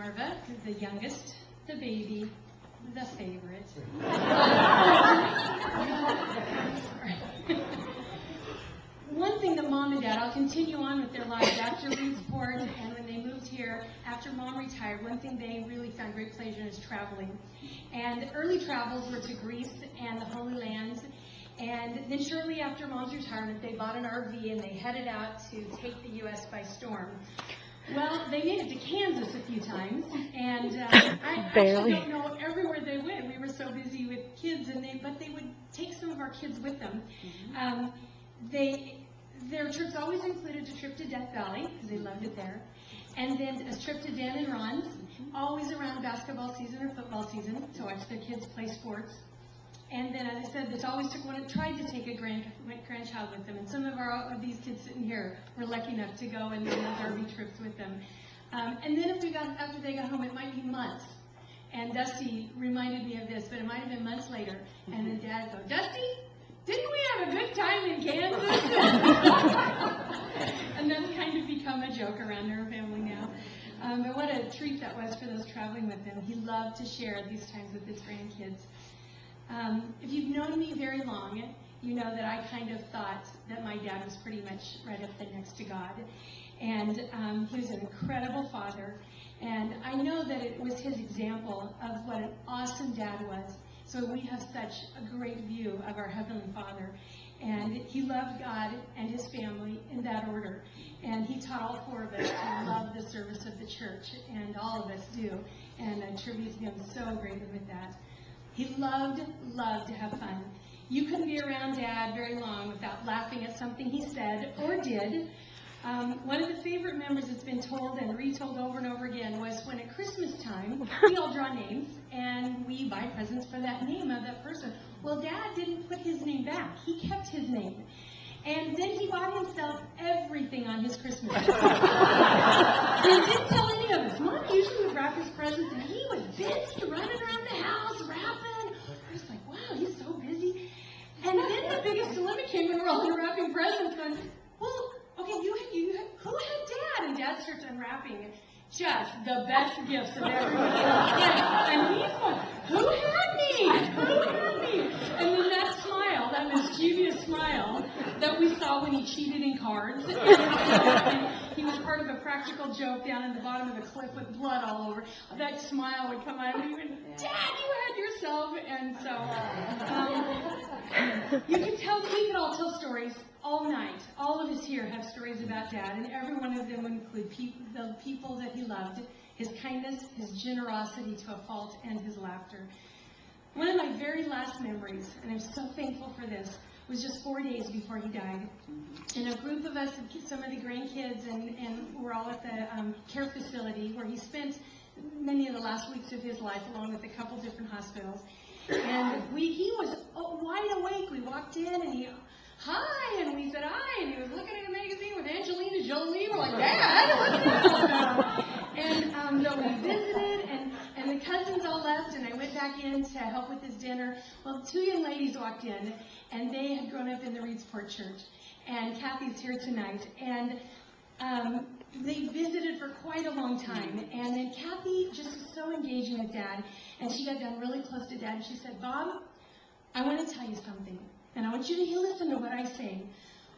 Marva, the youngest, the baby, the favorite. One thing that Mom and Dad, I'll continue on with their lives after Reedsport, and when they moved here, after Mom retired, one thing they really found great pleasure in is traveling. And early travels were to Greece and the Holy Land. And then shortly after Mom's retirement, they bought an RV and they headed out to take the U.S. by storm. Well, they made it to Kansas a few times, and I actually don't know everywhere they went. We were so busy with kids, but they would take some of our kids with them. Their trips always included a trip to Death Valley, because they loved it there, and then a trip to Dan and Ron's, always around basketball season or football season, to watch their kids play sports. And then, as I said, they always tried to take a grandchild with them. And some of these kids sitting here were lucky enough to go and do those RV trips with them. And then after they got home, it might be months. And Dusty reminded me of this, but it might have been months later. And then Dad would go, Dusty, didn't we have a good time in Kansas? And that's kind of become a joke around our family now. But what a treat that was for those traveling with him. He loved to share these times with his grandkids. If you've known me very long, you know that I kind of thought that my dad was pretty much right up there next to God. And he was an incredible father. And I know that it was his example of what an awesome dad was. So we have such a great view of our Heavenly Father. And he loved God and his family in that order. And he taught all four of us to love the service of the church. And all of us do. And I attribute him so greatly with that. He loved to have fun. You couldn't be around Dad very long without laughing at something he said or did. One of the favorite memories that's been told and retold over and over again was when at Christmas time, we all draw names and we buy presents for that name of that person. Well, Dad didn't put his name back. He kept his name. And then he bought himself everything on his Christmas tree. And didn't tell any of us. Mom usually would wrap his presents, and he was busy running around the house, wrapping. I was like, wow, he's so busy. And then the biggest dilemma came when we were all wrapping presents, going, well, okay, who had Dad? And Dad starts unwrapping just the best gifts of everybody else. And he's going, who had me? Who had me? And then that smile, that mischievous smile that we saw when he cheated in cards. And he was part of a practical joke down in the bottom of the cliff with blood all over. That smile would come out and he would, Dad, you had yourself. And so you could tell, we could all tell stories all night. All of us here have stories about Dad, and every one of them would include the people that he loved, his kindness, his generosity to a fault, and his laughter. One of my very last memories, and I'm so thankful for this, was just 4 days before he died. And a group of us, some of the grandkids, and we're all at the care facility where he spent many of the last weeks of his life, along with a couple different hospitals. And he was wide awake. We walked in, and he, hi, and we said hi, and he was looking at a magazine with Angelina Jolie. We're like, Dad, what's that all about? And so we visited, and the cousins all left, and I went back in to help with his dinner. Well, two young ladies walked in, and they had grown up in the Reedsport Church. And Kathy's here tonight. And they visited for quite a long time. And then Kathy just was so engaging with Dad. And she got done really close to Dad. And she said, Bob, I want to tell you something. And I want you to listen to what I say.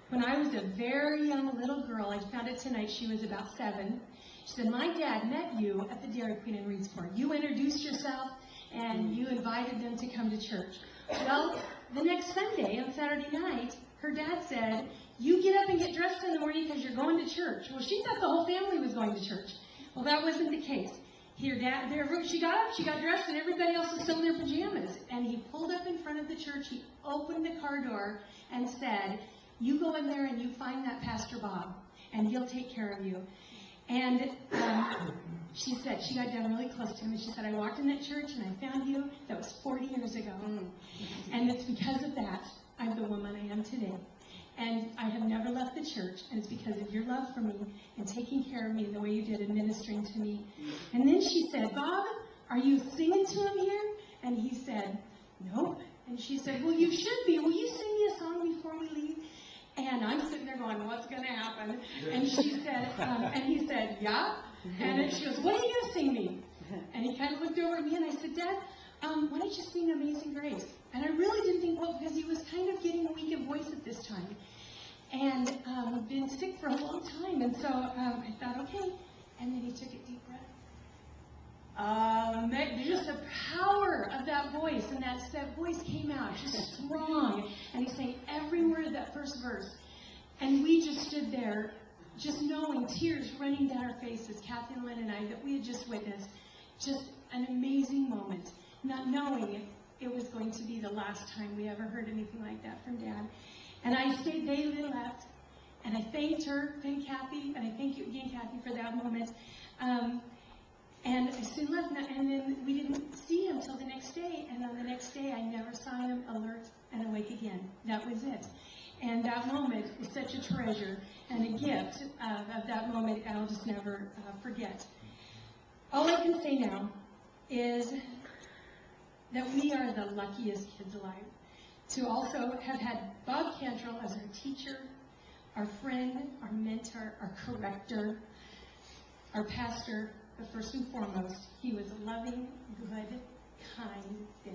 When I was a very young little girl, I found it tonight, she was about 7. She said, my dad met you at the Dairy Queen in Reedsport. You introduced yourself, and you invited them to come to church. Well, the next Sunday, on Saturday night, her dad said, you get up and get dressed in the morning because you're going to church. Well, she thought the whole family was going to church. Well, that wasn't the case. She got up, she got dressed, and everybody else was still in their pajamas. And he pulled up in front of the church, he opened the car door and said, you go in there and you find that Pastor Bob, and he'll take care of you. And she said, she got down really close to him, and she said, I walked in that church and I found you. That was 40 years ago. And it's because of that I'm the woman I am today. And I have never left the church, and it's because of your love for me and taking care of me the way you did and ministering to me. And then she said, Bob, are you singing to him here? And he said, nope. And she said, well, you should be. Will you sing me a song before we leave? And I'm sitting there going, what's going to happen? And she said, and he said, yeah. And then she goes, what are you going to sing me? why don't you sing Amazing Grace? And I really didn't think, well, because he was kind of getting weak in voice at this time. And been sick for a long time. And so I thought, okay. And then he took a deep breath. Just the power of that voice, and that voice came out just strong. And he sang every word of that first verse. And we just stood there, just knowing, tears running down our faces, Kathy and Lynn and I, that we had just witnessed just an amazing moment, not knowing it was going to be the last time we ever heard anything like that from Dad. And I stayed, they left, and I thanked her, thanked Kathy, and I thank you again, Kathy, for that moment. And I soon left, and then we didn't see him till the next day, and on the next day I never saw him alert and awake again. That was it. And that moment is such a treasure and a gift of that moment I'll just never forget. All I can say now is that we are the luckiest kids alive to also have had Bob Cantrell as our teacher, our friend, our mentor, our corrector, our pastor, but first and foremost, he was a loving, good, kind dad.